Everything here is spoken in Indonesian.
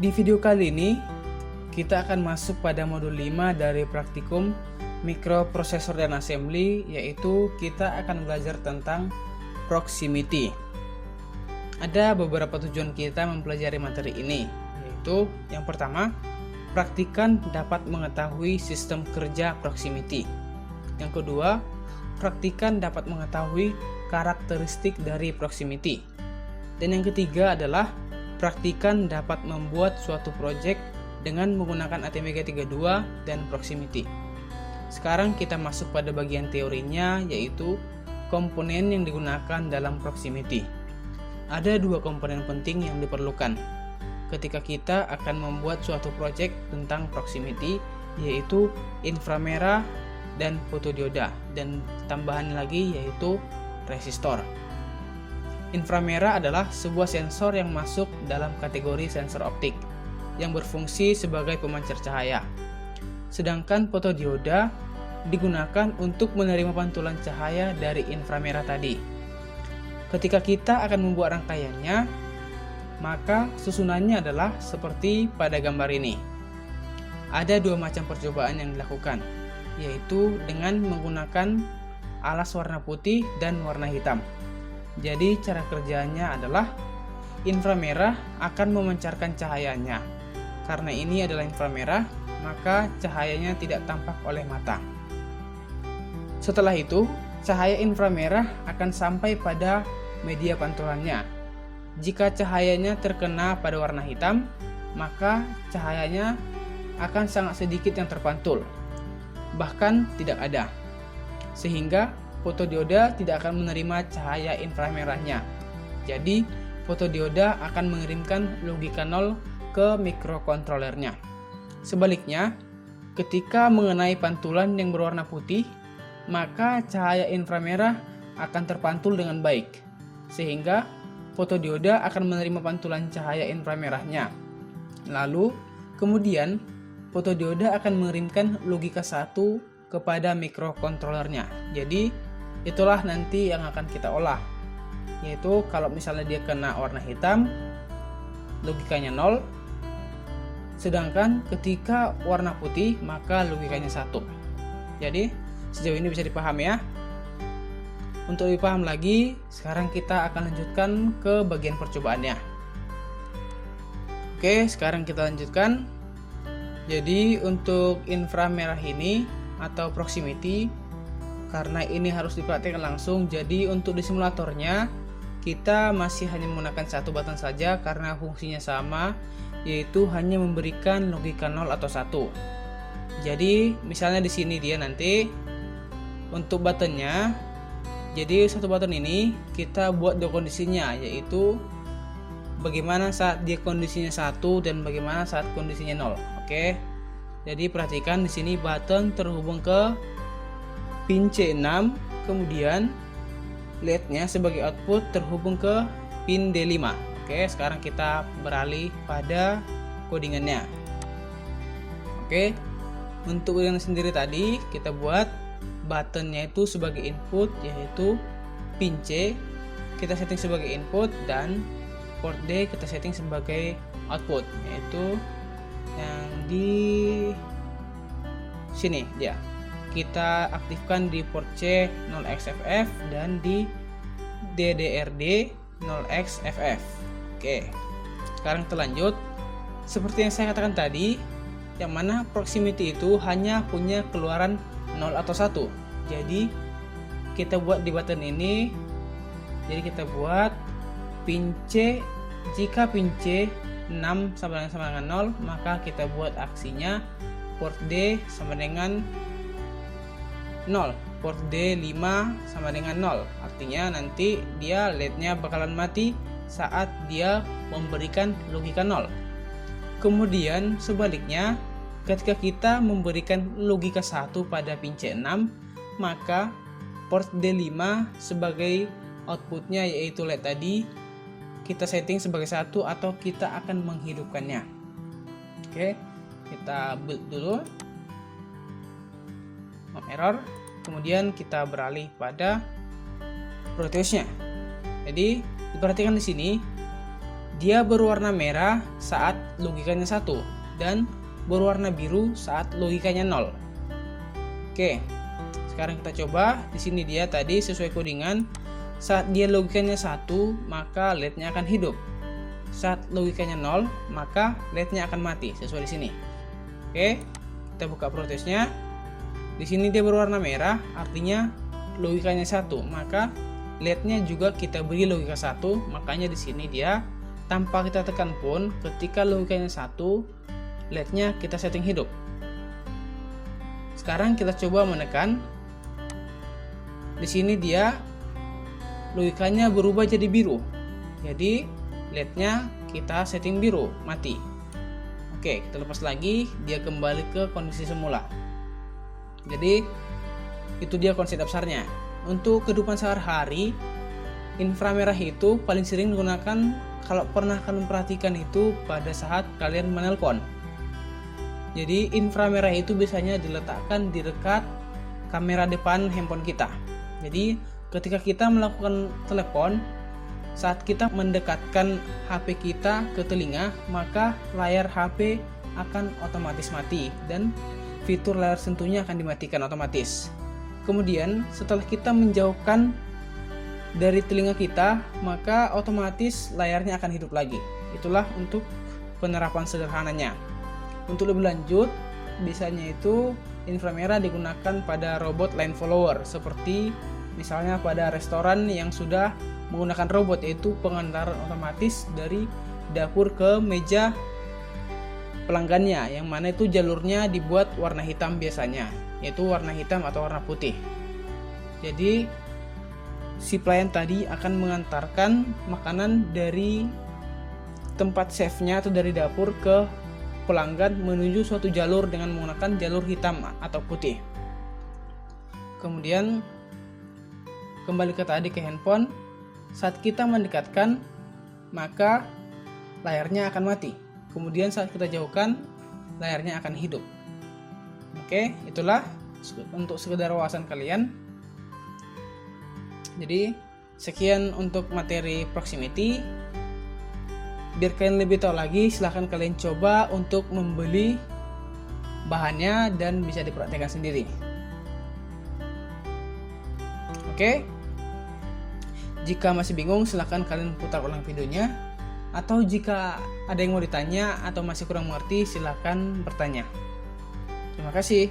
Di video kali ini, kita akan masuk pada modul 5 dari praktikum mikroprosesor dan assembly, yaitu kita akan belajar tentang proximity. Ada beberapa tujuan kita mempelajari materi ini, yaitu yang pertama, praktikan dapat mengetahui sistem kerja proximity. Yang kedua, praktikan dapat mengetahui karakteristik dari proximity. Dan yang ketiga adalah praktikan dapat membuat suatu proyek dengan menggunakan ATmega32 dan proximity. Sekarang kita masuk pada bagian teorinya, yaitu komponen yang digunakan dalam proximity. Ada dua komponen penting yang diperlukan ketika kita akan membuat suatu proyek tentang proximity, yaitu inframerah dan fotodioda, dan tambahan lagi yaitu resistor. Inframerah adalah sebuah sensor yang masuk dalam kategori sensor optik yang berfungsi sebagai pemancar cahaya. Sedangkan fotodioda digunakan untuk menerima pantulan cahaya dari inframerah tadi. Ketika kita akan membuat rangkaiannya, maka susunannya adalah seperti pada gambar ini. Ada dua macam percobaan yang dilakukan, yaitu dengan menggunakan alas warna putih dan warna hitam. Jadi cara kerjanya adalah inframerah akan memancarkan cahayanya. Karena ini adalah inframerah, maka cahayanya tidak tampak oleh mata. Setelah itu, cahaya inframerah akan sampai pada media pantulannya. Jika cahayanya terkena pada warna hitam, maka cahayanya akan sangat sedikit yang terpantul, bahkan tidak ada. Sehingga fotodioda tidak akan menerima cahaya inframerahnya. Jadi, fotodioda akan mengirimkan logika 0 ke mikrokontrolernya. Sebaliknya, ketika mengenai pantulan yang berwarna putih, maka cahaya inframerah akan terpantul dengan baik, sehingga fotodioda akan menerima pantulan cahaya inframerahnya. Lalu, kemudian fotodioda akan mengirimkan logika 1 kepada mikrokontrolernya. Jadi, itulah nanti yang akan kita olah, yaitu kalau misalnya dia kena warna hitam, logikanya 0, sedangkan ketika warna putih maka logikanya 1. Jadi sejauh ini bisa dipahami ya. Untuk lebih paham lagi, sekarang kita akan lanjutkan ke bagian percobaannya. Oke, sekarang kita lanjutkan. Jadi untuk inframerah ini atau proximity, karena ini harus dipraktikkan langsung, jadi untuk di simulatornya kita masih hanya menggunakan satu button saja karena fungsinya sama, yaitu hanya memberikan logika 0 atau 1. Jadi misalnya di sini dia nanti untuk buttonnya, jadi satu button ini kita buat dua kondisinya, yaitu bagaimana saat dia kondisinya 1 dan bagaimana saat kondisinya 0. Oke. Jadi perhatikan di sini button terhubung ke pin C6, kemudian LED-nya sebagai output terhubung ke pin D5. Oke, sekarang kita beralih pada codingannya. Oke, untuk codingan sendiri tadi kita buat buttonnya itu sebagai input, yaitu pin C kita setting sebagai input dan port D kita setting sebagai output, yaitu yang di sini dia. Kita aktifkan di port C 0xFF dan di DDRD 0xFF. Oke, sekarang kita lanjut. Seperti yang saya katakan tadi, yang mana proximity itu hanya punya keluaran 0 atau 1. Jadi kita buat di button ini, jadi kita buat pin C, jika pin C 6 sama dengan 0, maka kita buat aksinya port D sama dengan 0, port D5 sama dengan 0. Artinya nanti dia LED-nya bakalan mati saat dia memberikan logika 0. Kemudian sebaliknya, ketika kita memberikan logika 1 pada pin C6, maka port D5 sebagai outputnya, yaitu LED tadi, kita setting sebagai 1 atau kita akan menghidupkannya. Oke, kita build dulu. Error. Kemudian kita beralih pada Proteusnya. Jadi diperhatikan di sini dia berwarna merah saat logikanya 1 dan berwarna biru saat logikanya 0. Oke, sekarang kita coba. Di sini dia tadi sesuai codingan, saat dia logikanya 1 maka LED-nya akan hidup. Saat logikanya 0 maka LED-nya akan mati, sesuai di sini. Oke, kita buka prosesnya. Di sini dia berwarna merah, artinya logikanya 1, maka LED-nya juga kita beri logika 1, makanya di sini dia tanpa kita tekan pun ketika logikanya 1, LED-nya kita setting hidup. Sekarang kita coba menekan. Di sini dia logikanya berubah jadi biru. Jadi LED-nya kita setting biru, mati. Oke, kita lepas lagi, dia kembali ke kondisi semula. Jadi itu dia konsep dasarnya. Untuk kehidupan sehari-hari, inframerah itu paling sering digunakan kalau pernah kalian perhatikan itu pada saat kalian menelpon. Jadi inframerah itu biasanya diletakkan di dekat kamera depan handphone kita. Jadi ketika kita melakukan telepon, saat kita mendekatkan HP kita ke telinga, maka layar HP akan otomatis mati dan fitur layar sentuhnya akan dimatikan otomatis. Kemudian setelah kita menjauhkan dari telinga kita, maka otomatis layarnya akan hidup lagi. Itulah untuk penerapan sederhananya. Untuk lebih lanjut, biasanya itu inframerah digunakan pada robot line follower, seperti misalnya pada restoran yang sudah menggunakan robot, yaitu pengantaran otomatis dari dapur ke meja pelanggannya, yang mana itu jalurnya dibuat warna hitam biasanya, yaitu warna hitam atau warna putih. Jadi si pelayan tadi akan mengantarkan makanan dari tempat chefnya atau dari dapur ke pelanggan menuju suatu jalur dengan menggunakan jalur hitam atau putih. Kemudian kembali ke tadi ke handphone, saat kita mendekatkan maka layarnya akan mati. Kemudian saat kita jauhkan, layarnya akan hidup. Oke, itulah untuk sekedar wawasan kalian. Jadi sekian untuk materi proximity. Biar kalian lebih tahu lagi, silahkan kalian coba untuk membeli bahannya dan bisa dipraktekkan sendiri. Oke, jika masih bingung silahkan kalian putar ulang videonya, atau jika ada yang mau ditanya atau masih kurang mengerti silahkan bertanya. Terima kasih.